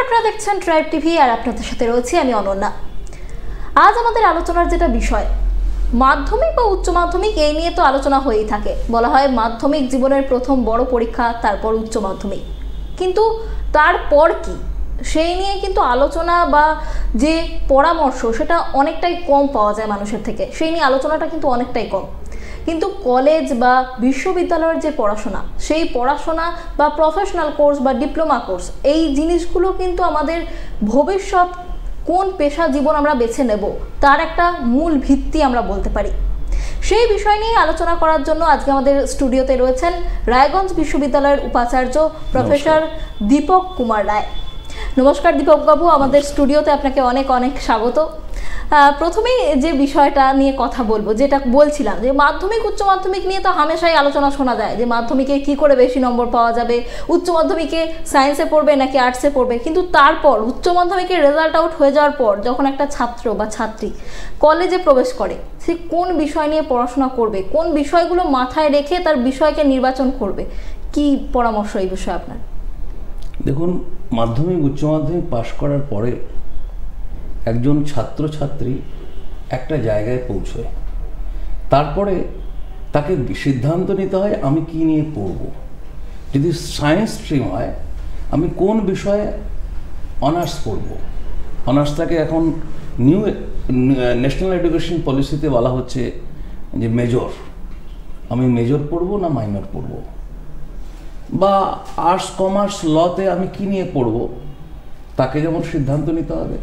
আপনারা দেখছেন tribe TV আর আপনাদের সাথে রয়েছি আমি অনন্যা। আজ আমাদের আলোচনার যেটা বিষয় মাধ্যমিক বা উচ্চ মাধ্যমিক, এই নিয়ে তো আলোচনা হয়েই থাকে। বলা হয় মাধ্যমিক জীবনের প্রথম বড় পরীক্ষা, তারপর উচ্চ মাধ্যমিক। কিন্তু তারপর কি, সেই নিয়ে কিন্তু আলোচনা বা যে পরামর্শ সেটা অনেকটাই কম পাওয়া যায় মানুষের থেকে। সেই নিয়ে আলোচনাটা কিন্তু অনেকটাই কম। কিন্তু কলেজ বা বিশ্ববিদ্যালয়ের যে পড়াশোনা, সেই পড়াশোনা বা প্রফেশনাল কোর্স বা ডিপ্লোমা কোর্স, এই জিনিসগুলো কিন্তু আমাদের ভবিষ্যৎ কোন পেশা জীবন আমরা বেছে নেব তার একটা মূল ভিত্তি আমরা বলতে পারি। সেই বিষয় নিয়ে আলোচনা করার জন্য আজকে আমাদের স্টুডিওতে রয়েছেন রায়গঞ্জ বিশ্ববিদ্যালয়ের উপাচার্য প্রফেসর দীপক কুমার রায়। নমস্কার দীপক বাবু, আমাদের স্টুডিওতে আপনাকে অনেক অনেক স্বাগত। প্রথমেই যে বিষয়টা নিয়ে কথা বলবো, যেটা বলছিলাম যে মাধ্যমিক উচ্চ মাধ্যমিক নিয়ে তো হামেশাই আলোচনা শোনা যায় যে মাধ্যমিকে কি করে বেশি নম্বর পাওয়া যাবে, উচ্চ মাধ্যমিকে সায়েন্সে পড়বে নাকি আর্টসে পড়বে। কিন্তু তারপর উচ্চ মাধ্যমিকের রেজাল্ট আউট হয়ে যাওয়ার পর যখন একটা ছাত্র বা ছাত্রী কলেজে প্রবেশ করে, সে কোন বিষয় নিয়ে পড়াশোনা করবে, কোন বিষয়গুলো মাথায় রেখে তার বিষয়কে নির্বাচন করবে, কি পরামর্শ এই বিষয়ে আপনার? দেখুন, মাধ্যমিক উচ্চ মাধ্যমিক পাশ করার পরে একজন ছাত্রছাত্রী একটা জায়গায় পৌঁছয়, তারপরে তাকে সিদ্ধান্ত নিতে হয় আমি কি নিয়ে পড়ব। যদি সায়েন্স স্ট্রিম হয়, আমি কোন বিষয়ে অনার্স পড়ব। অনার্সটাকে এখন নিউ ন্যাশনাল এডুকেশন পলিসিতে বলা হচ্ছে যে মেজর, আমি মেজর পড়ব না মাইনর পড়ব। বা আর্টস কমার্স লতে আমি কি নিয়ে পড়ব তাকে যেমন সিদ্ধান্ত নিতে হবে,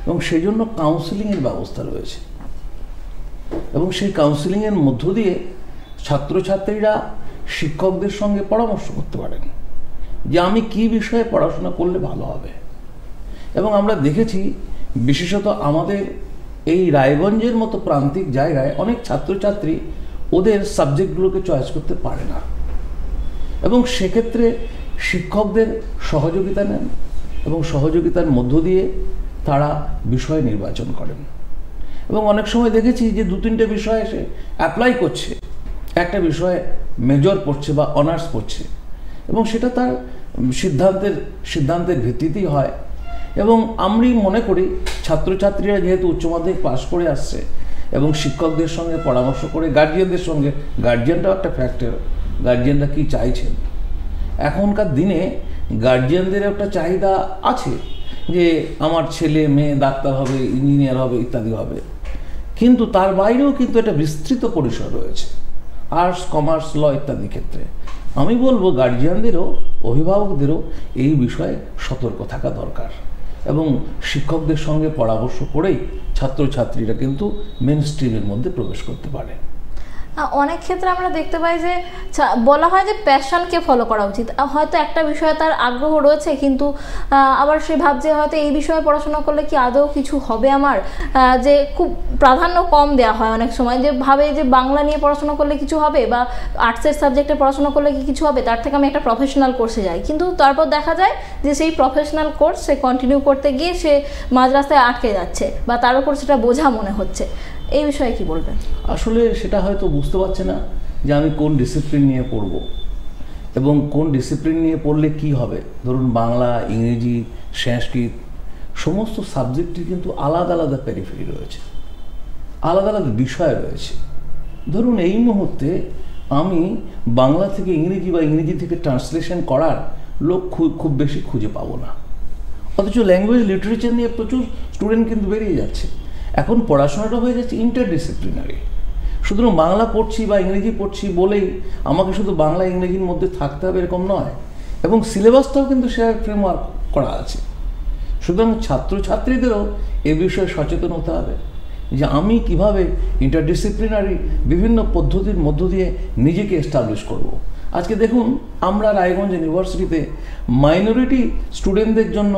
এবং সেই জন্য কাউন্সেলিংয়ের ব্যবস্থা রয়েছে। এবং সেই কাউন্সেলিংয়ের মধ্য দিয়ে ছাত্রছাত্রীরা শিক্ষকদের সঙ্গে পরামর্শ করতে পারেন যে আমি কি বিষয়ে পড়াশোনা করলে ভালো হবে। এবং আমরা দেখেছি বিশেষত আমাদের এই রায়গঞ্জের মতো প্রান্তিক জায়গায় অনেক ছাত্রছাত্রী ওদের সাবজেক্টগুলোকে চয়েস করতে পারে না, এবং সেক্ষেত্রে শিক্ষকদের সহযোগিতা নেন এবং সহযোগিতার মধ্য দিয়ে তারা বিষয় নির্বাচন করেন। এবং অনেক সময় দেখেছি যে দু তিনটে বিষয়ে সে অ্যাপ্লাই করছে, একটা বিষয়ে মেজর পড়ছে বা অনার্স পড়ছে, এবং সেটা তার সিদ্ধান্তের ভিত্তিতেই হয়। এবং আমি মনে করি ছাত্রছাত্রীরা যেহেতু উচ্চ মাধ্যমিক পাশ করে আসছে এবং শিক্ষকদের সঙ্গে পরামর্শ করে, গার্জিয়ানদের সঙ্গে, গার্জিয়ানটাও একটা ফ্যাক্টর, গার্জিয়ানরা কি চাইছেন। এখনকার দিনে গার্জিয়ানদের একটা চাহিদা আছে যে আমার ছেলে মেয়ে ডাক্তার হবে, ইঞ্জিনিয়ার হবে, ইত্যাদি হবে। কিন্তু তার বাইরেও কিন্তু একটা বিস্তৃত পরিসর রয়েছে আর্টস কমার্স ল ইত্যাদি ক্ষেত্রে। আমি বলবো গার্জিয়ানদেরও, অভিভাবকদেরও এই বিষয়ে সতর্ক থাকা দরকার, এবং শিক্ষকদের সঙ্গে পরামর্শ করেই ছাত্রছাত্রীরা কিন্তু মেন স্ট্রিমের মধ্যে প্রবেশ করতে পারে। অনেক ক্ষেত্রে আমরা দেখতে পাই যে বলা হয় যে প্যাশনকে ফলো করা উচিত। হয়তো একটা বিষয়ে তার আগ্রহ রয়েছে, কিন্তু আবার সে ভাবছে হয়তো এই বিষয়ে পড়াশোনা করলে কি আদৌ কিছু হবে আমার, যে খুব প্রাধান্য কম দেওয়া হয় অনেক সময়, যে ভাবে যে বাংলা নিয়ে পড়াশোনা করলে কিছু হবে বা আর্টসের সাবজেক্টে পড়াশোনা করলে কি কিছু হবে, তার থেকে আমি একটা প্রফেশনাল কোর্সে যাই। কিন্তু তারপর দেখা যায় যে সেই প্রফেশনাল কোর্স সে কন্টিনিউ করতে গিয়ে সে মাঝ রাস্তায় আটকে যাচ্ছে বা তার উপর সেটা বোঝা মনে হচ্ছে। এই বিষয়ে কি বলবেন? আসলে সেটা হয়তো বুঝতে পারছে না যে আমি কোন ডিসিপ্লিন নিয়ে পড়ব এবং কোন ডিসিপ্লিন নিয়ে পড়লে কি হবে। ধরুন বাংলা, ইংরেজি, সংস্কৃত সমস্ত সাবজেক্টের কিন্তু আলাদা আলাদা পেরিফেরি রয়েছে, আলাদা আলাদা বিষয় রয়েছে। ধরুন এই মুহূর্তে আমি বাংলা থেকে ইংরেজি বা ইংরেজি থেকে ট্রান্সলেশন করার লোক খুব বেশি খুঁজে পাবো না, অথচ ল্যাঙ্গুয়েজ লিটারেচার নিয়ে প্রচুর স্টুডেন্ট কিন্তু বেরিয়ে যাচ্ছে। এখন পড়াশোনাটা হয়ে যাচ্ছে ইন্টারডিসিপ্লিনারি। সুতরাং বাংলা পড়ছি বা ইংরেজি পড়ছি বলেই আমাকে শুধু বাংলা ইংরেজির মধ্যে থাকতে হবে এরকম নয়, এবং সিলেবাসটাও কিন্তু সে ফ্রেমওয়ার্ক করা আছে। সুতরাং ছাত্রছাত্রীদেরও এ বিষয়ে সচেতন হতে হবে যে আমি কিভাবে ইন্টারডিসিপ্লিনারি বিভিন্ন পদ্ধতির মধ্য দিয়ে নিজেকে এস্টাবলিশ করব। আজকে দেখুন আমরা রায়গঞ্জ ইউনিভার্সিটিতে মাইনরিটি স্টুডেন্টদের জন্য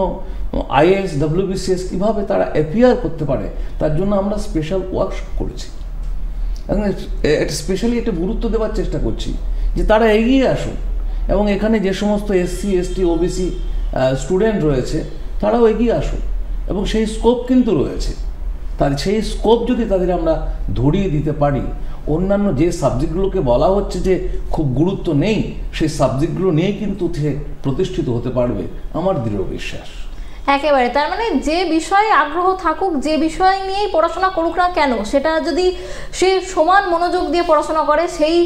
আইএএস, ডব্লিউবিসিএস কীভাবে তারা অ্যাপিয়ার করতে পারে তার জন্য আমরা স্পেশাল ওয়ার্কশপ করেছি, এবং স্পেশালি একটা গুরুত্ব দেওয়ার চেষ্টা করছি যে তারা এগিয়ে আসুন, এবং এখানে যে সমস্ত এসসি, এসটি, ওবিসি স্টুডেন্ট রয়েছে তারাও এগিয়ে আসুন, এবং সেই স্কোপ কিন্তু রয়েছে। তার সেই স্কোপ যদি তাদের আমরা ধরিয়ে দিতে পারি, অন্যান্য যে সাবজেক্টগুলোকে বলা হচ্ছে যে খুব গুরুত্ব নেই, সেই সাবজেক্টগুলো নিয়ে কিন্তু সে প্রতিষ্ঠিত হতে পারবে, আমার দৃঢ় বিশ্বাস। একেবারে, তার মানে যে বিষয়ে আগ্রহ থাকুক, যে বিষয় নিয়েই পড়াশোনা করুক না কেন, সেটা যদি সে সমান মনোযোগ দিয়ে পড়াশোনা করে, সেই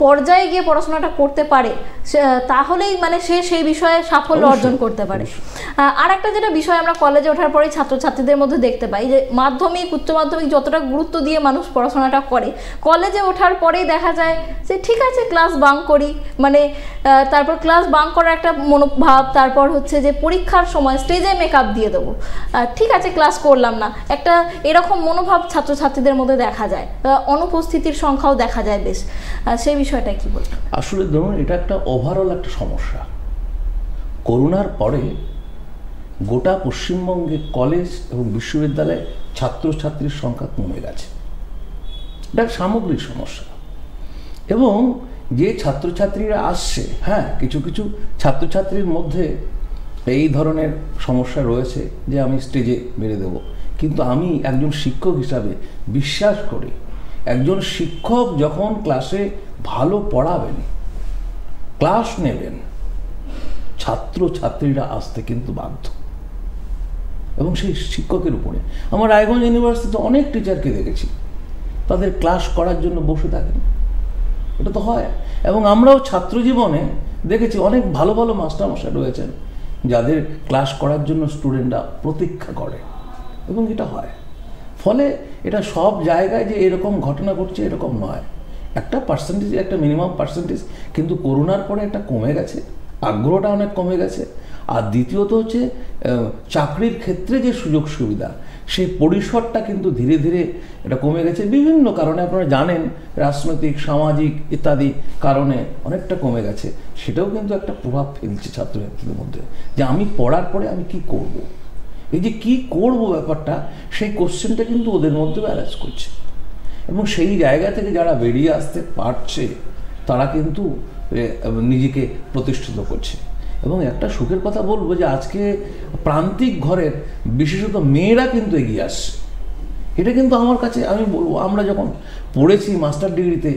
পর্যায়ে গিয়ে পড়াশোনাটা করতে পারে, তাহলেই মানে সে সেই বিষয়ে সাফল্য অর্জন করতে পারে। আর একটা যেটা বিষয় আমরা কলেজে ওঠার পরেই ছাত্রছাত্রীদের মধ্যে দেখতে পাই যে মাধ্যমিক উচ্চ মাধ্যমিক যতটা গুরুত্ব দিয়ে মানুষ পড়াশোনাটা করে, কলেজে ওঠার পরেই দেখা যায় যে ঠিক আছে ক্লাস বাঙ্ক করি, মানে তারপর ক্লাস বাঙ্ক করার একটা মনোভাব, তারপর হচ্ছে যে পরীক্ষার সময় স্টেজে মেকআপ দিয়ে দেবো, ঠিক আছে ক্লাস করলাম না, একটা এরকম মনোভাব ছাত্রছাত্রীদের মধ্যে দেখা যায়, অনুপস্থিতির সংখ্যাও দেখা যায় বেশ। সেই বিষয়টা কি বলবেন? আসলে ধরুন এটা একটা ওভারঅল একটা সমস্যা। করোনার পরে গোটা পশ্চিমবঙ্গে কলেজ এবং বিশ্ববিদ্যালয়ে ছাত্রছাত্রীর সংখ্যা কমে গেছে, এটা একটা সামগ্রিক সমস্যা। এবং যে ছাত্রছাত্রীরা আসছে, হ্যাঁ কিছু কিছু ছাত্রছাত্রীর মধ্যে এই ধরনের সমস্যা রয়েছে যে আমি স্টেজে মেরে দেব, কিন্তু আমি একজন শিক্ষক হিসাবে বিশ্বাস করি একজন শিক্ষক যখন ক্লাসে ভালো পড়াবেন, ক্লাস নেবেন, ছাত্রছাত্রীরা আসতে কিন্তু বাধ্য। এবং সেই শিক্ষকের উপরে আমার রায়গঞ্জ ইউনিভার্সিটিতে অনেক টিচারকে দেখেছি তাদের ক্লাস করার জন্য বসে থাকেন, এটা তো হয়। এবং আমরাও ছাত্র জীবনে দেখেছি অনেক ভালো ভালো মাস্টারমশাই রয়েছেন যাদের ক্লাস করার জন্য স্টুডেন্টরা প্রতীক্ষা করে, এবং এটা হয়। ফলে এটা সব জায়গায় যে এরকম ঘটনা ঘটছে এরকম নয়, একটা পার্সেন্টেজ, একটা মিনিমাম পার্সেন্টেজ, কিন্তু করোনার পরে এটা কমে গেছে, আগ্রহটা অনেক কমে গেছে। আর দ্বিতীয়ত হচ্ছে চাকরির ক্ষেত্রে যে সুযোগ সুবিধা, সেই পরিসরটা কিন্তু ধীরে ধীরে এটা কমে গেছে বিভিন্ন কারণে, আপনারা জানেন রাজনৈতিক সামাজিক ইত্যাদি কারণে অনেকটা কমে গেছে। সেটাও কিন্তু একটা প্রভাব ফেলছে ছাত্রছাত্রীদের মধ্যে যে আমি পড়ার পরে আমি কি করব, এই যে কি করব ব্যাপারটা, সেই কোশ্চেনটা কিন্তু ওদের মধ্যে অ্যারাইজ করছে। এবং সেই জায়গা থেকে যারা বেরিয়ে আসতে পারছে তারা কিন্তু নিজেকে প্রতিষ্ঠিত করছে। এবং একটা সুখের কথা বলবো যে আজকে প্রান্তিক ঘরের বিশেষত মেয়েরা কিন্তু এগিয়ে আসছে, এটা কিন্তু আমার কাছে আমি বলবো, আমরা যখন পড়েছি মাস্টার ডিগ্রিতে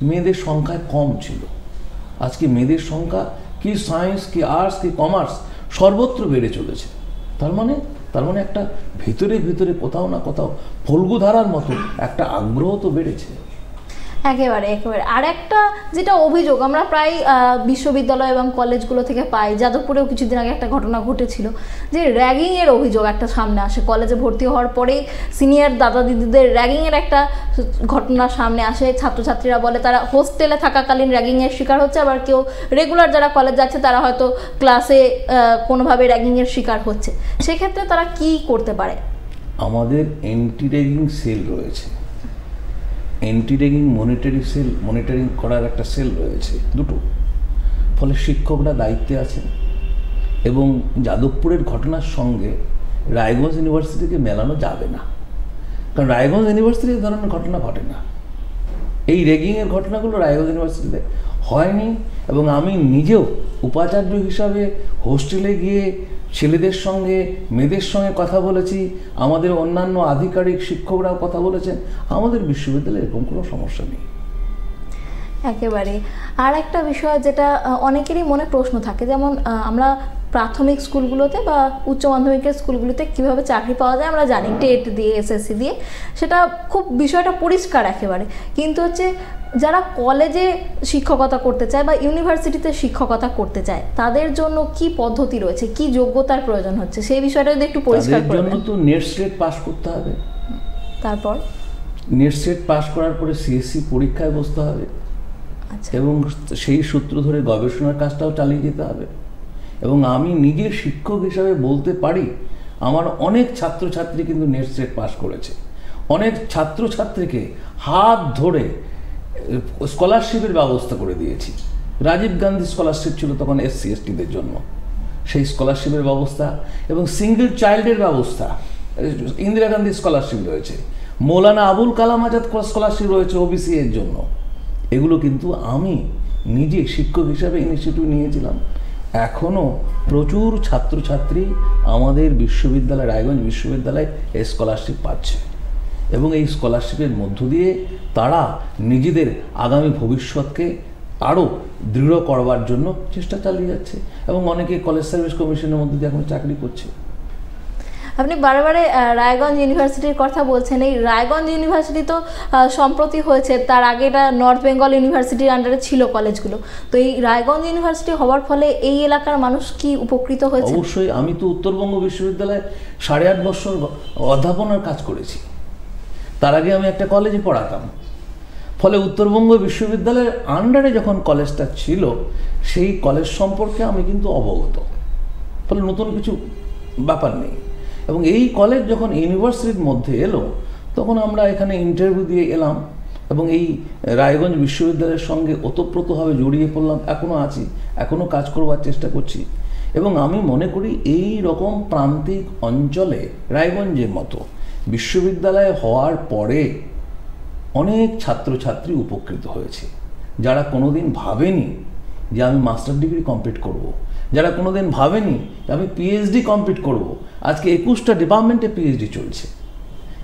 মেয়েদের সংখ্যায় কম ছিল, আজকে মেয়েদের সংখ্যা কি সায়েন্স কি আর্টস কি কমার্স সর্বত্র বেড়ে চলেছে। তার মানে একটা ভিতরে ভিতরে কোথাও না কোথাও ফল্গুধারার মতো একটা আগ্রহ তো বেড়েছে। একেবারে একেবারে। আর একটা যেটা অভিযোগ আমরা প্রায় বিশ্ববিদ্যালয় এবং কলেজগুলো থেকে পাই, যাদবপুরেও কিছুদিন আগে একটা ঘটনা ঘটেছিল যে র্যাগিংয়ের অভিযোগ একটা সামনে আসে। কলেজে ভর্তি হওয়ার পরেই সিনিয়র দাদা দিদিদের র্যাগিংয়ের একটা ঘটনা সামনে আসে। ছাত্রছাত্রীরা বলে তারা হোস্টেলে থাকাকালীন র্যাগিংয়ের শিকার হচ্ছে, আবার কেউ রেগুলার যারা কলেজ যাচ্ছে তারা হয়তো ক্লাসে কোনোভাবে র্যাগিংয়ের শিকার হচ্ছে। সেক্ষেত্রে তারা কি করতে পারে? আমাদের এন্টি র্যাগিং সেল রয়েছে, এন্টি র্যাগিং মনিটরিং করার একটা সেল রয়েছে দুটো। ফলে শিক্ষকরা দায়িত্বে আছেন। এবং যাদবপুরের ঘটনার সঙ্গে রায়গঞ্জ ইউনিভার্সিটিকে মেলানো যাবে না, কারণ রায়গঞ্জ ইউনিভার্সিটি এই ধরনের ঘটনা ঘটে না। এই র্যাগিংয়ের ঘটনাগুলো রায়গঞ্জ ইউনিভার্সিটিতে হয়নি। এবং আমি নিজেও উপাচার্য হিসাবে হোস্টেলে গিয়ে ছেলেদের সঙ্গে মেয়েদের সঙ্গে কথা বলেছি, আমাদের অন্যান্য আধিকারিক শিক্ষকরাও কথা বলেছেন, আমাদের বিশ্ববিদ্যালয়ে এরকম কোনো সমস্যা নেই। একেবারে। আর একটা বিষয় যেটা অনেকেরই মনে প্রশ্ন থাকে, যেমন আমরা প্রাথমিক স্কুলগুলোতে বা উচ্চ মাধ্যমিকের স্কুলগুলোতে কীভাবে চাকরি পাওয়া যায় আমরা জানি, টেট দিয়ে এসএসসি দিয়ে, সেটা খুব বিষয়টা পরিষ্কার একেবারে। কিন্তু হচ্ছে যারা কলেজে শিক্ষকতা করতে চায় বা ইউনিভার্সিটিতে শিক্ষকতা করতে চায় তাদের জন্য কি পদ্ধতি রয়েছে, কি যোগ্যতার প্রয়োজন হচ্ছে, সেই বিষয়টা যদি একটু পরিষ্কার করে দেন। তাদের জন্য তো নেট সেট পাস করতে হবে, তারপর নেট সেট পাস করার পরে সিএসসি পরীক্ষায় বসতে হবে, এবং সেই সূত্র ধরে গবেষণার কাজটাও চালিয়ে যেতে হবে। এবং আমি নিজে শিক্ষক হিসাবে বলতে পারি আমার অনেক ছাত্রছাত্রী কিন্তু নেট সেট পাস করেছে, অনেক ছাত্রছাত্রীকে হাত ধরে স্কলারশিপের ব্যবস্থা করে দিয়েছি। রাজীব গান্ধী স্কলারশিপ ছিল তখন এসসি এসটিদের জন্য, সেই স্কলারশিপের ব্যবস্থা, এবং সিঙ্গেল চাইল্ডের ব্যবস্থা, ইন্দিরা গান্ধী স্কলারশিপ রয়েছে, মৌলানা আবুল কালাম আজাদ স্কলারশিপ রয়েছে ওবিসি এর জন্য। এগুলো কিন্তু আমি নিজে শিক্ষক হিসাবে ইনিশিয়েটিভ নিয়েছিলাম। এখনও প্রচুর ছাত্রছাত্রী আমাদের বিশ্ববিদ্যালয়, রায়গঞ্জ বিশ্ববিদ্যালয়ে এই স্কলারশিপ পাচ্ছে, এবং এই স্কলারশিপের মধ্য দিয়ে তারা নিজেদের আগামী ভবিষ্যৎকে আরও দৃঢ় করবার জন্য চেষ্টা চালিয়ে যাচ্ছে, এবং অনেকে কলেজ সার্ভিস কমিশনের মধ্যে দিয়ে এখন চাকরি করছে। আপনি বারে বারে রায়গঞ্জ ইউনিভার্সিটির কথা বলছেন। এই রায়গঞ্জ ইউনিভার্সিটি তো সম্প্রতি হয়েছে, তার আগে এটা নর্থ বেঙ্গল ইউনিভার্সিটির আন্ডারে ছিল কলেজগুলো। তো এই রায়গঞ্জ ইউনিভার্সিটি হওয়ার ফলে এই এলাকার মানুষ কি উপকৃত হয়েছে? অবশ্যই। আমি তো উত্তরবঙ্গ বিশ্ববিদ্যালয়ে 8.5 বছর অধ্যাপনার কাজ করেছি। তার আগে আমি একটা কলেজে পড়াতাম। ফলে উত্তরবঙ্গ বিশ্ববিদ্যালয়ের আন্ডারে যখন কলেজটা ছিল সেই কলেজ সম্পর্কে আমি কিন্তু অবগত। ফলে নতুন কিছু ব্যাপার নেই। এবং এই কলেজ যখন ইউনিভার্সিটির মধ্যে এলো তখন আমরা এখানে ইন্টারভিউ দিয়ে এলাম এবং এই রায়গঞ্জ বিশ্ববিদ্যালয়ের সঙ্গে ওতপ্রোতভাবে জড়িয়ে পড়লাম। এখনও আছি, এখনও কাজ করবার চেষ্টা করছি। এবং আমি মনে করি এই রকম প্রান্তিক অঞ্চলে রায়গঞ্জের মতো বিশ্ববিদ্যালয় হওয়ার পরে অনেক ছাত্রছাত্রী উপকৃত হয়েছে, যারা কোনোদিন ভাবেনি যে আমি মাস্টার ডিগ্রি কমপ্লিট করব, যারা কোনোদিন ভাবেনি যে আমি পিএইচডি কমপ্লিট করব। আজকে 21টা ডিপার্টমেন্টে পিএইচডি চলছে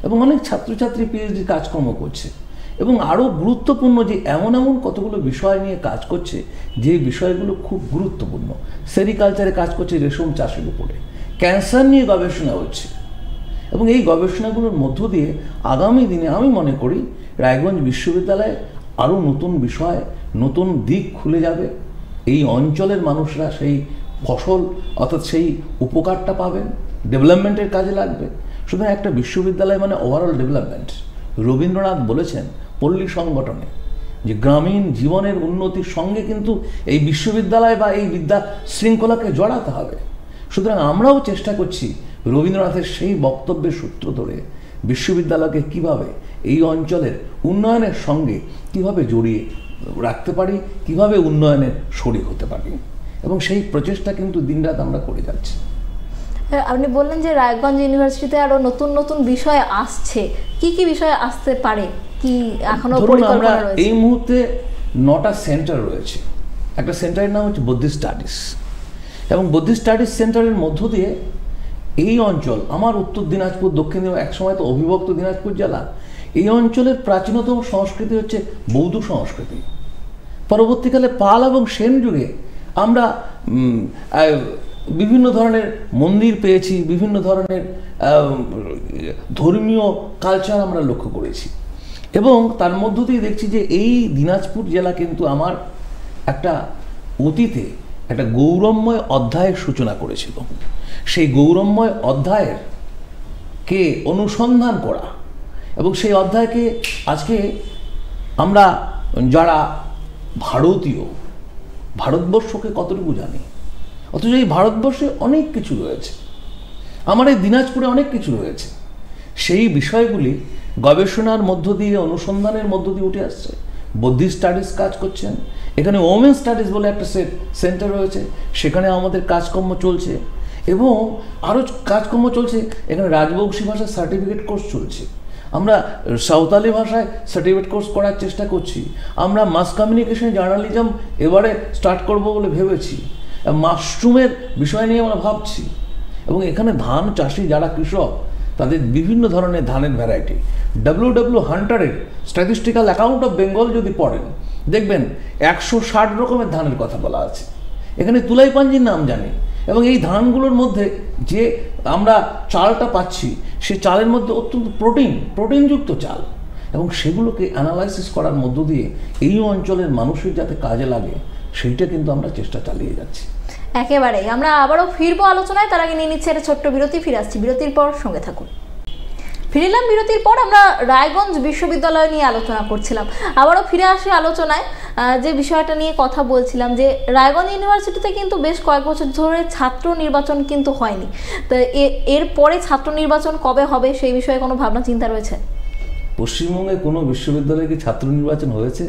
এবং অনেক ছাত্রছাত্রী পিএইচডি কাজকর্ম করছে। এবং আরও গুরুত্বপূর্ণ যে এমন কতগুলো বিষয় নিয়ে কাজ করছে যে বিষয়গুলো খুব গুরুত্বপূর্ণ। সেরিকালচারে কাজ করছে, রেশম চাষের উপরে, ক্যান্সার নিয়ে গবেষণা হচ্ছে। এবং এই গবেষণাগুলোর মধ্য দিয়ে আগামী দিনে আমি মনে করি রায়গঞ্জ বিশ্ববিদ্যালয়ে আরও নতুন বিষয়, নতুন দিক খুলে যাবে। এই অঞ্চলের মানুষরা সেই ফসল অর্থাৎ সেই উপকারটা পাবেন, ডেভেলপমেন্টের কাজে লাগবে। সুতরাং একটা বিশ্ববিদ্যালয় মানে ওভারঅল ডেভেলপমেন্ট। রবীন্দ্রনাথ বলেছেন পল্লী সংগঠনে যে গ্রামীণ জীবনের উন্নতির সঙ্গে কিন্তু এই বিশ্ববিদ্যালয় বা এই বিদ্যা শৃঙ্খলাকে জড়াতে হবে। সুতরাং আমরাও চেষ্টা করছি রবীন্দ্রনাথের সেই বক্তব্যের সূত্র ধরে বিশ্ববিদ্যালয়কে কিভাবে এই অঞ্চলের উন্নয়নের সঙ্গে কিভাবে জড়িয়ে রাখতে পারি, কিভাবে উন্নয়নের শরিক হতে পারি, এবং সেই প্রচেষ্টা কিন্তু দিনরাত আমরা করে যাচ্ছি। আপনি বললেন যে রায়গঞ্জ ইউনিভার্সিটিতে আরো নতুন নতুন বিষয় আসছে, কি কি বিষয় আসতে পারে, কি এখনো পরিকল্পনা রয়েছে? এই মুহূর্তে 9টা সেন্টার রয়েছে। একটা সেন্টারের নাম হচ্ছে বুদ্ধিস্ট স্টাডিজ, এবং বুদ্ধিস্ট স্টাডিজ সেন্টারের মধ্য দিয়ে এই অঞ্চল, আমার উত্তর দিনাজপুর, দক্ষিণ দিনাজপুর, একসময় তো অবিভক্ত দিনাজপুর জেলা, এই অঞ্চলের প্রাচীনতম সংস্কৃতি হচ্ছে বৌদ্ধ সংস্কৃতি। পরবর্তীকালে পাল এবং সেন যুগে আমরা বিভিন্ন ধরনের মন্দির পেয়েছি, বিভিন্ন ধরনের ধর্মীয় কালচার আমরা লক্ষ্য করেছি। এবং তার মধ্য দিয়ে দেখছি যে এই দিনাজপুর জেলা কিন্তু আমার একটা অতীতে একটা গৌরবময় অধ্যায়ের সূচনা করেছিল। সেই গৌরবময় অধ্যায়ের কে অনুসন্ধান করা এবং সেই অধ্যায়কে আজকে আমরা যারা ভারতীয়, ভারতবর্ষকে কতটুকু জানি, অথচ এই ভারতবর্ষে অনেক কিছু রয়েছে, আমার এই দিনাজপুরে অনেক কিছু রয়েছে। সেই বিষয়গুলি গবেষণার মধ্য দিয়ে, অনুসন্ধানের মধ্য দিয়ে উঠে আসছে। বুদ্ধিস্ট স্টাডিজ কাজ করছেন, এখানে ওমেন স্টাডিজ বলে একটা সেন্টার রয়েছে, সেখানে আমাদের কাজকর্ম চলছে। এবং আরও কাজকর্ম চলছে, এখানে রাজবংশী ভাষার সার্টিফিকেট কোর্স চলছে, আমরা সাঁওতালি ভাষায় সার্টিফিকেট কোর্স করার চেষ্টা করছি, আমরা মাস কমিউনিকেশন জার্নালিজম এবারে স্টার্ট করব বলে ভেবেছি, মাশরুমের বিষয় নিয়ে আমরা ভাবছি। এবং এখানে ধান চাষি যারা কৃষক, তাদের বিভিন্ন ধরনের ধানের ভ্যারাইটি, WW হান্টারের স্ট্যাটিস্টিক্যাল অ্যাকাউন্ট অফ বেঙ্গল যদি পড়েন দেখবেন 160 রকমের ধানের কথা বলা আছে। এখানে তুলাইপাঞ্জির নাম জানি, এবং এই ধানগুলোর মধ্যে যে আমরা চালটা পাচ্ছি সে চালের মধ্যে অত্যন্ত প্রোটিনযুক্ত চাল, এবং সেগুলোকে অ্যানালাইসিস করার মধ্য দিয়ে এই অঞ্চলের মানুষের যাতে কাজে লাগে সেইটা কিন্তু আমরা চেষ্টা চালিয়ে যাচ্ছি। একেবারেই। আমরা আবারও ফিরবো আলোচনায়, তার আগে নিয়ে নিচ্ছে একটা ছোট্ট বিরতি, ফিরে আসছি বিরতির পর, সঙ্গে থাকুন। ফিরলাম বিরতির পর। আমরা রায়গঞ্জ বিশ্ববিদ্যালয় নিয়ে আলোচনা করছিলাম, আবারও ফিরে আসি আলোচনায়। যে বিষয়টা নিয়ে কথা বলছিলাম যে রায়গঞ্জ ইউনিভার্সিটিতে কিন্তু বেশ কয়েক বছর ধরে ছাত্র নির্বাচন কিন্তু হয়নি, তো এরপরে ছাত্র নির্বাচন কবে হবে সেই বিষয়ে কোনো ভাবনা চিন্তা রয়েছে? পশ্চিমবঙ্গে কোনো বিশ্ববিদ্যালয়ে কি ছাত্র নির্বাচন হয়েছে?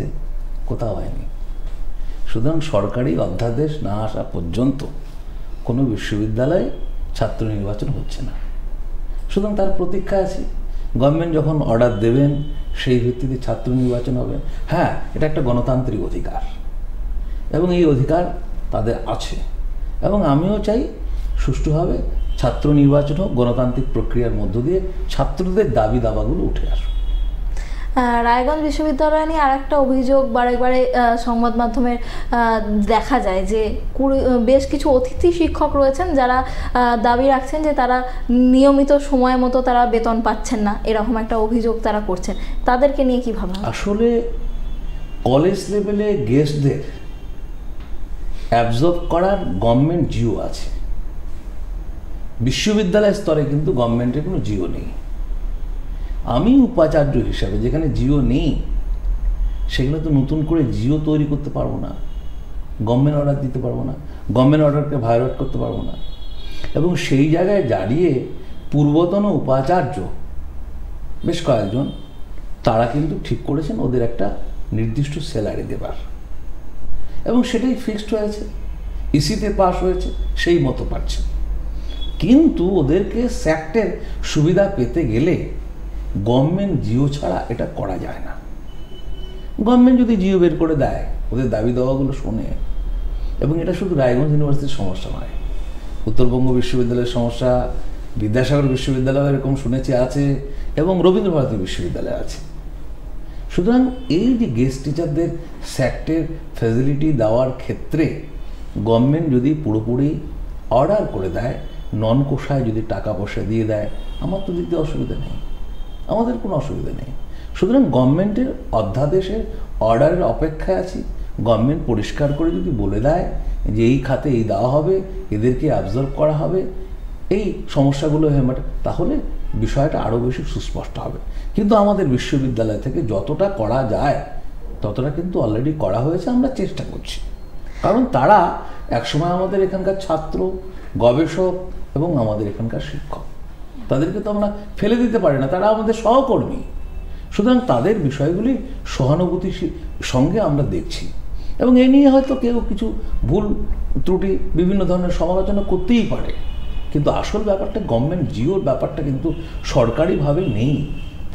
কোথাও হয়নি। সুতরাং সরকারি অধ্যাদেশ না আসা পর্যন্ত কোনো বিশ্ববিদ্যালয়ে ছাত্র নির্বাচন হচ্ছে না। সুতরাং তার প্রতীক্ষা আছে, গভর্নমেন্ট যখন অর্ডার দেবেন সেই ভিত্তিতে ছাত্র নির্বাচন হবে। হ্যাঁ, এটা একটা গণতান্ত্রিক অধিকার এবং এই অধিকার তাদের আছে, এবং আমিও চাই সুষ্ঠুভাবে ছাত্র নির্বাচন হোক, গণতান্ত্রিক প্রক্রিয়ার মধ্য দিয়ে ছাত্রদের দাবি দাবাগুলো উঠে আসুক। রায়গঞ্জ বিশ্ববিদ্যালয় নিয়ে আর একটা অভিযোগ বারে বারে সংবাদ মাধ্যমে দেখা যায় যে বেশ কিছু অতিথি শিক্ষক রয়েছেন যারা দাবি রাখছেন যে তারা নিয়মিত সময় মতো তারা বেতন পাচ্ছেন না, এরকম একটা অভিযোগ তারা করছেন। তাদেরকে নিয়ে কি ভাবা? আসলে কলেজ লেভেলে গেস্টদের অ্যাবজর্ব করার গভর্নমেন্ট জিও আছে, বিশ্ববিদ্যালয় স্তরে কিন্তু গভর্নমেন্টের কোনো জিও নেই। আমি উপাচার্য হিসাবে যেখানে জিও নেই সেখানে তো নতুন করে জিও তৈরি করতে পারবো না, গভর্নমেন্ট অর্ডার দিতে পারবো না, গভর্নমেন্ট অর্ডারকে ভায়োলেট করতে পারবো না। এবং সেই জায়গায় দাঁড়িয়ে পূর্বতন উপাচার্য বেশ কয়েকজন তারা কিন্তু ঠিক করেছেন ওদের একটা নির্দিষ্ট স্যালারি দেবার, এবং সেটাই ফিক্সড হয়েছে, ইসিতে পাস হয়েছে, সেই মতো পাচ্ছে। কিন্তু ওদেরকে স্যাক্টের সুবিধা পেতে গেলে গভর্নমেন্ট জিও ছাড়া এটা করা যায় না। গভর্নমেন্ট যদি জিও বের করে দেয়, ওদের দাবি দাওয়াগুলো শোনে, এবং এটা শুধু রায়গঞ্জ ইউনিভার্সিটির সমস্যা নয়, উত্তরবঙ্গ বিশ্ববিদ্যালয়ের সমস্যা, বিদ্যাসাগর বিশ্ববিদ্যালয় এরকম শুনেছি আছে, এবং রবীন্দ্রভারতী বিশ্ববিদ্যালয় আছে। সুতরাং এই যে গেস্ট টিচারদের স্যাক্টের ফ্যাসিলিটি দেওয়ার ক্ষেত্রে গভর্নমেন্ট যদি পুরোপুরি অর্ডার করে দেয়, নন কোষায় যদি টাকা পয়সা দিয়ে দেয়, আমার তো দিতে অসুবিধা নেই, আমাদের কোনো অসুবিধা নেই। সুতরাং গভর্নমেন্টের অধ্যাদেশের অর্ডারের অপেক্ষায় আছি। গভর্নমেন্ট পরিষ্কার করে যদি বলে দেয় যে এই খাতে এই দেওয়া হবে, এদেরকে অ্যাবজর্ব করা হবে, এই সমস্যাগুলো তাহলে বিষয়টা আরও বেশি সুস্পষ্ট হবে। কিন্তু আমাদের বিশ্ববিদ্যালয় থেকে যতটা করা যায় ততটা কিন্তু অলরেডি করা হয়েছে, আমরা চেষ্টা করছি। কারণ তারা একসময় আমাদের এখানকার ছাত্র, গবেষক এবং আমাদের এখানকার শিক্ষক, তাদেরকে তো আমরা ফেলে দিতে পারি না, তারা আমাদের সহকর্মী। সুতরাং তাদের বিষয়গুলি সহানুভূতির সঙ্গে আমরা দেখছি, এবং এ নিয়ে হয়তো কেউ কিছু ভুল ত্রুটি বিভিন্ন ধরনের সমালোচনা করতেই পারে, কিন্তু আসল ব্যাপারটা গভর্নমেন্ট জিওর ব্যাপারটা কিন্তু সরকারিভাবে নেই,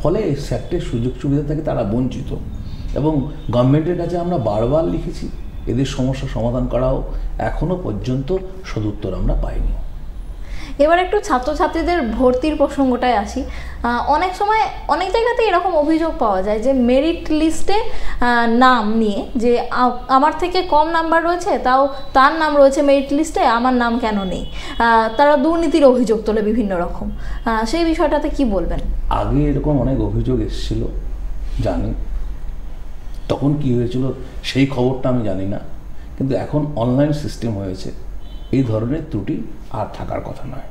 ফলে এই স্যাক্টের সুযোগ সুবিধা থেকে তারা বঞ্চিত। এবং গভর্নমেন্টের কাছে আমরা বারবার লিখেছি, এদের সমস্যা সমাধান করাও এখনো পর্যন্ত সদুত্তর আমরা পাইনি। এবার একটু ছাত্রছাত্রীদের ভর্তির প্রসঙ্গটায় আসি। অনেক সময় অনেক জায়গাতে এরকম অভিযোগ পাওয়া যায় যে মেরিট লিস্টে নাম নিয়ে যে আমার থেকে কম নাম্বার রয়েছে, তাও তার নাম রয়েছে মেরিট লিস্টে, আমার নাম কেন নেই। তারা দুর্নীতির অভিযোগ তোলে বিভিন্ন রকম। সেই বিষয়টাতে কি বলবেন? আগে এরকম অনেক অভিযোগ এসেছিল, জানি, তখন কি হয়েছিল সেই খবরটা আমি জানি না, কিন্তু এখন অনলাইন সিস্টেম হয়েছে, এই ধরনের ত্রুটি আর থাকার কথা নয়।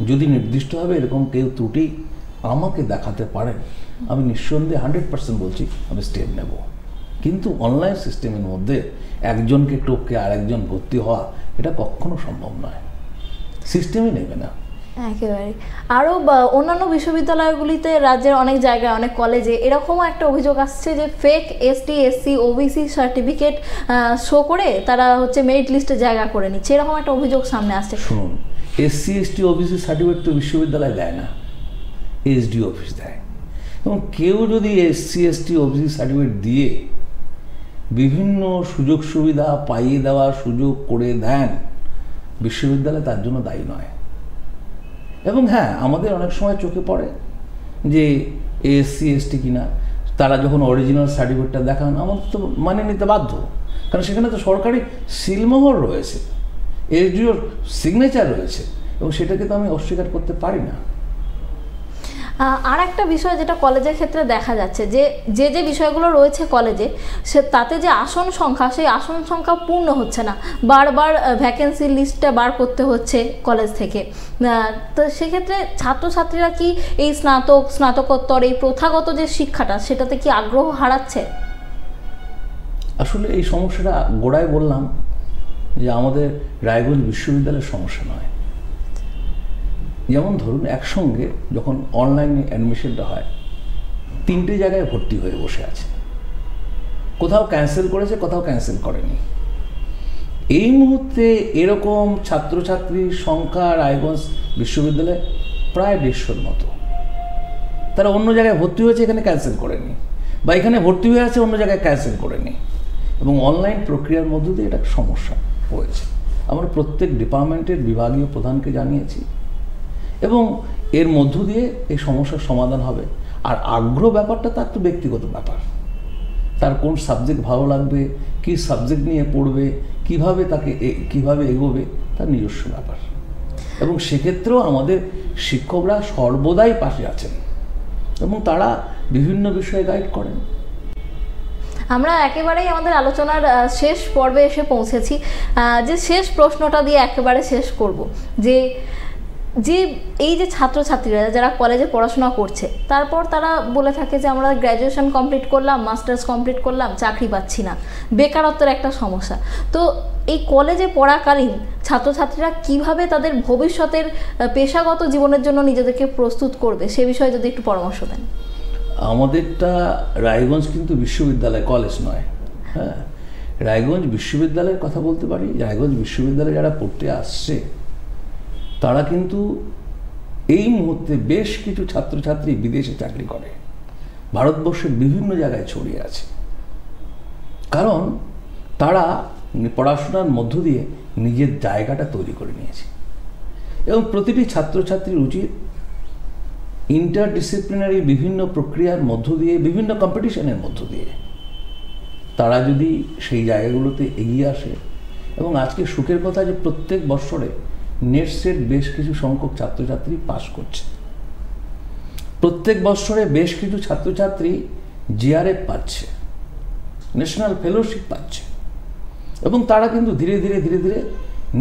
যদি নির্দিষ্টভাবে এরকম কেউ ত্রুটি আমাকে দেখাতে পারেন, আমি নিঃসন্দেহে 100% বলছি আমি স্টেপ নেব। কিন্তু অনলাইন সিস্টেমের মধ্যে একজনকে টপকে আরেকজন ভর্তি হওয়া এটা কখনো সম্ভব নয়, সিস্টেমই নেবে না। একেবারে। আরও অন্যান্য বিশ্ববিদ্যালয়গুলিতে, রাজ্যের অনেক জায়গায়, অনেক কলেজে এরকমও একটা অভিযোগ আসছে যে fake ST, SC, OBC certificate show করে তারা মেরিট লিস্টে জায়গা করে নিচ্ছে, এরকম একটা অভিযোগ সামনে আসছে। শুনুন, এসসি, এসটি, ওবিসি সার্টিফিকেট তো বিশ্ববিদ্যালয় দেয় না, এসডি অফিস দেয়। এবং কেউ যদি এসসি, এসটি, ওবিসি সার্টিফিকেট দিয়ে বিভিন্ন সুযোগ সুবিধা পাইয়ে দেওয়ার সুযোগ করে দেন, বিশ্ববিদ্যালয় তার জন্য দায়ী নয়। এবং হ্যাঁ, আমাদের অনেক সময় চোখে পড়ে যে এসসি, এসটি কিনা, তারা যখন অরিজিনাল সার্টিফিকেটটা দেখান আমাদের তো মানে নিতে বাধ্য, কারণ সেখানে তো সরকারি সিলমোহর রয়েছে, এসডিওর সিগনেচার রয়েছে, এবং সেটাকে তো আমি অস্বীকার করতে পারি না। আর একটা বিষয় যেটা কলেজের ক্ষেত্রে দেখা যাচ্ছে যে যে বিষয়গুলো রয়েছে কলেজে, তাতে যে আসন সংখ্যা, সেই আসন সংখ্যা পূর্ণ হচ্ছে না, বারবার ভ্যাকেন্সি লিস্টটা বার করতে হচ্ছে কলেজ থেকে। তো সেক্ষেত্রে ছাত্রছাত্রীরা কি এই স্নাতকোত্তর এই প্রথাগত যে শিক্ষাটা, সেটাতে কি আগ্রহ হারাচ্ছে? আসলে এই সমস্যাটা গোড়ায় বললাম যে আমাদের রায়গঞ্জ বিশ্ববিদ্যালয়ের সমস্যা নয়। যেমন ধরুন, একসঙ্গে যখন অনলাইনে অ্যাডমিশনটা হয়, 3টে জায়গায় ভর্তি হয়ে বসে আছে, কোথাও ক্যান্সেল করেছে, কোথাও ক্যান্সেল করেনি। এই মুহূর্তে এরকম ছাত্রছাত্রীর সংখ্যা রায়গঞ্জ বিশ্ববিদ্যালয়ে প্রায় 150-র মতো। তারা অন্য জায়গায় ভর্তি হয়েছে, এখানে ক্যান্সেল করেনি, বা এখানে ভর্তি হয়ে আছে, অন্য জায়গায় ক্যান্সেল করেনি। এবং অনলাইন প্রক্রিয়ার মধ্য দিয়ে এটা সমস্যা হয়েছে। আমরা প্রত্যেক ডিপার্টমেন্টের বিভাগীয় প্রধানকে জানিয়েছি, এবং এর মধ্য দিয়ে এই সমস্যার সমাধান হবে। আর আগ্রহ ব্যাপারটা তার তো ব্যক্তিগত ব্যাপার, তার কোন সাবজেক্ট ভালো লাগবে, কি সাবজেক্ট নিয়ে পড়বে, কিভাবে এগোবে, তার নিজস্ব ব্যাপার। এবং সেক্ষেত্রেও আমাদের শিক্ষকরা সর্বদাই পাশে আছেন এবং তারা বিভিন্ন বিষয়ে গাইড করেন। আমরা একেবারেই আমাদের আলোচনার শেষ পর্বে এসে পৌঁছেছি। যে শেষ প্রশ্নটা দিয়ে একেবারে শেষ করব, যে এই যে ছাত্রছাত্রীরা যারা কলেজে পড়াশোনা করছে, তারপর তারা বলে থাকে যে আমরা গ্র্যাজুয়েশন কমপ্লিট করলাম, মাস্টার্স কমপ্লিট করলাম, চাকরি পাচ্ছি না, বেকারত্বের একটা সমস্যা। তো এই কলেজে পড়াকালীন ছাত্রছাত্রীরা কিভাবে তাদের ভবিষ্যতের পেশাগত জীবনের জন্য নিজেদেরকে প্রস্তুত করবে, সে বিষয়ে যদি একটু পরামর্শ দেন। আমাদেরটা রায়গঞ্জ কিন্তু বিশ্ববিদ্যালয়, কলেজ নয়। হ্যাঁ, রায়গঞ্জ বিশ্ববিদ্যালয়ের কথা বলতে পারি। রায়গঞ্জ বিশ্ববিদ্যালয়ে যারা পড়তে আসছে তারা কিন্তু এই মুহূর্তে বেশ কিছু ছাত্রছাত্রী বিদেশে চাকরি করে, ভারতবর্ষের বিভিন্ন জায়গায় ছড়িয়ে আছে। কারণ তারা পড়াশোনার মধ্য দিয়ে নিজের জায়গাটা তৈরি করে নিয়েছে। এবং প্রতিটি ছাত্রছাত্রীর উচিত ইন্টারডিসিপ্লিনারি বিভিন্ন প্রক্রিয়ার মধ্য দিয়ে, বিভিন্ন কম্পিটিশনের মধ্য দিয়ে তারা যদি সেই জায়গাগুলোতে এগিয়ে আসে। এবং আজকে সুখের কথা যে প্রত্যেক বৎসরে নেট সেট বেশ কিছু সংখ্যক ছাত্রছাত্রী পাস করছে, প্রত্যেক বৎসরে বেশ কিছু ছাত্রছাত্রী জিআরএফ পাচ্ছে, ন্যাশনাল ফেলোশিপ পাচ্ছে, এবং তারা কিন্তু ধীরে ধীরে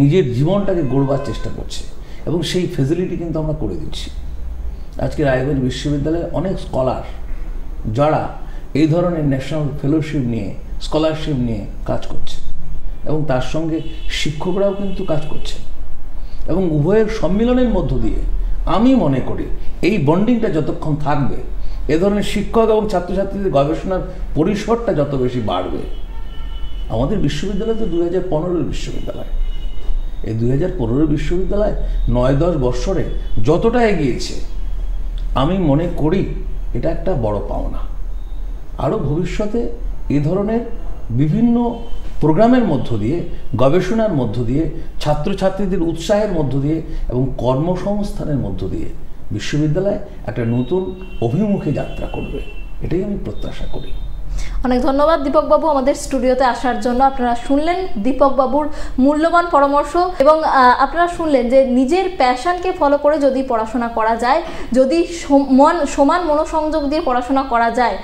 নিজের জীবনটাকে গড়বার চেষ্টা করছে। এবং সেই ফেসিলিটি কিন্তু আমরা করে দিচ্ছি। আজকে রায়গঞ্জ বিশ্ববিদ্যালয়ে অনেক স্কলার যারা এই ধরনের ন্যাশনাল ফেলোশিপ নিয়ে, স্কলারশিপ নিয়ে কাজ করছে, এবং তার সঙ্গে শিক্ষকরাও কিন্তু কাজ করছে। এবং উভয়ের সম্মিলনের মধ্য দিয়ে আমি মনে করি এই বন্ডিংটা যতক্ষণ থাকবে, এ ধরনের শিক্ষক এবং ছাত্রছাত্রীদের গবেষণার পরিসরটা যত বেশি বাড়বে। আমাদের বিশ্ববিদ্যালয় তো 2015 বিশ্ববিদ্যালয়। এই 2015 বিশ্ববিদ্যালয় 9-10 বৎসরে যতটা এগিয়েছে, আমি মনে করি এটা একটা বড় পাওনা। আরও ভবিষ্যতে এ ধরনের বিভিন্ন প্রোগ্রামের মধ্য দিয়ে, গবেষণার মধ্য দিয়ে, ছাত্রছাত্রীদের উৎসাহের মধ্য দিয়ে এবং কর্মসংস্থানের মধ্য দিয়ে বিশ্ববিদ্যালয় একটা নতুন অভিমুখে যাত্রা করবে, এটাই আমি প্রত্যাশা করি। অনেক ধন্যবাদ দীপকবাবু আমাদের স্টুডিওতে আসার জন্য। আপনারা শুনলেন দীপকবাবুর মূল্যবান পরামর্শ, এবং আপনারা শুনলেন যে নিজের প্যাশনকে ফলো করে যদি পড়াশোনা করা যায়, যদি সমান মনোসংযোগ দিয়ে পড়াশোনা করা যায়,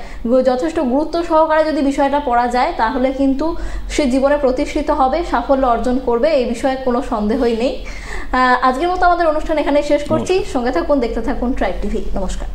যথেষ্ট গুরুত্ব সহকারে যদি বিষয়টা পড়া যায়, তাহলে কিন্তু সে জীবনে প্রতিষ্ঠিত হবে, সাফল্য অর্জন করবে, এই বিষয়ে কোনো সন্দেহই নেই। আজকের মতো আমাদের অনুষ্ঠান এখানেই শেষ করছি। সঙ্গে থাকুন, দেখতে থাকুন ট্রাইব টিভি। নমস্কার।